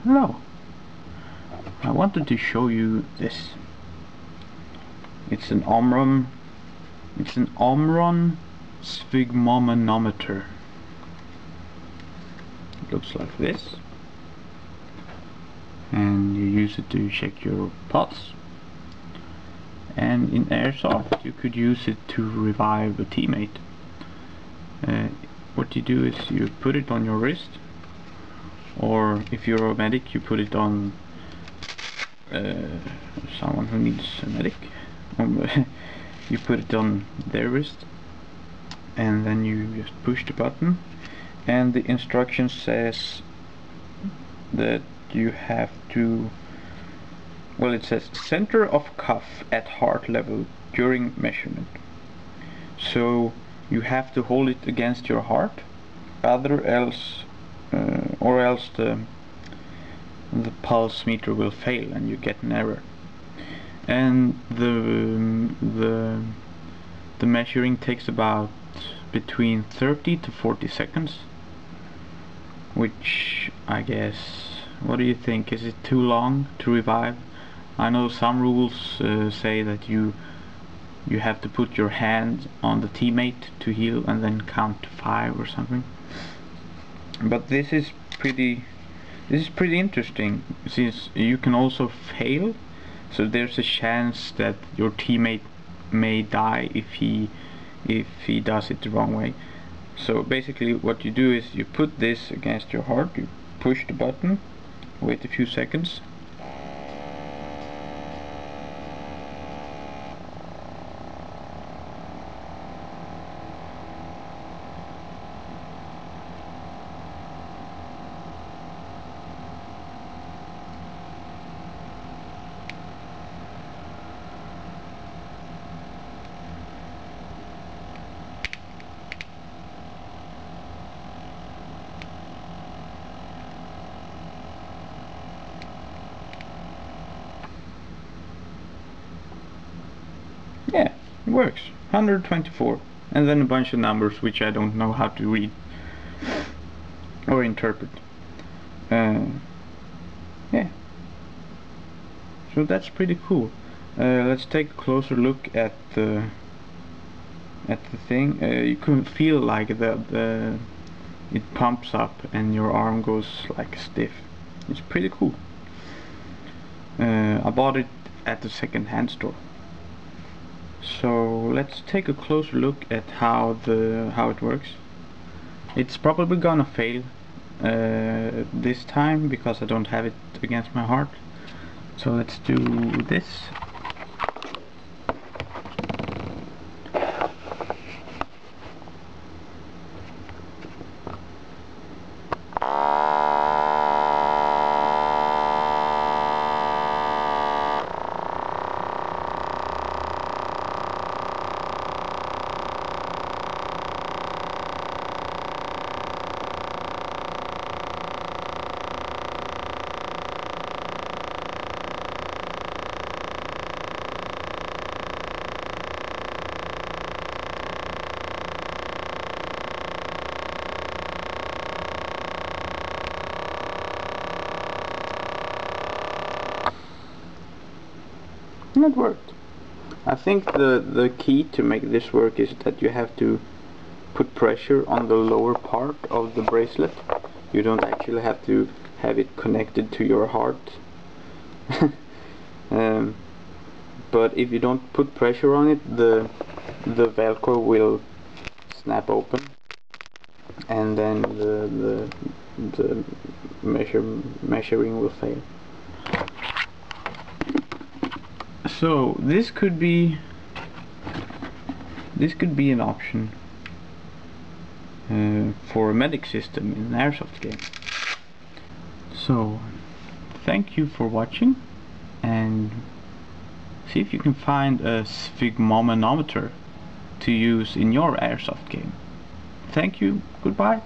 Hello. I wanted to show you this. It's an Omron. It's an Omron sphygmomanometer. It looks like this, and you use it to check your pulse. And in Airsoft, you could use it to revive a teammate. What you do is you put it on your wrist, or if you're a medic, you put it on someone who needs a medic. You put it on their wrist, and then you just push the button, and the instruction says that you have to, well, it says center of cuff at heart level during measurement. So you have to hold it against your heart, or else the pulse meter will fail and you get an error. And the measuring takes about between 30 to 40 seconds, which I guess, what do you think? Is it too long to revive? I know some rules say that you have to put your hand on the teammate to heal and then count to 5 or something. But this is pretty interesting, since you can also fail, so there's a chance that your teammate may die if he does it the wrong way. So basically what you do is you put this against your heart, you push the button, wait a few seconds, yeah, it works. 124, and then a bunch of numbers which I don't know how to read or interpret. Yeah, so that's pretty cool. Let's take a closer look at the thing. You can feel like it pumps up and your arm goes like stiff. It's pretty cool. I bought it at the second-hand store. So let's take a closer look at how it works. It's probably gonna fail this time because I don't have it against my heart. So let's do this. And it worked. I think the key to make this work is that you have to put pressure on the lower part of the bracelet. You don't actually have to have it connected to your heart. But if you don't put pressure on it, the Velcro will snap open, and then the measuring will fail. So this could be an option for a medic system in an Airsoft game. So thank you for watching, and see if you can find a sphygmomanometer to use in your Airsoft game. Thank you, goodbye.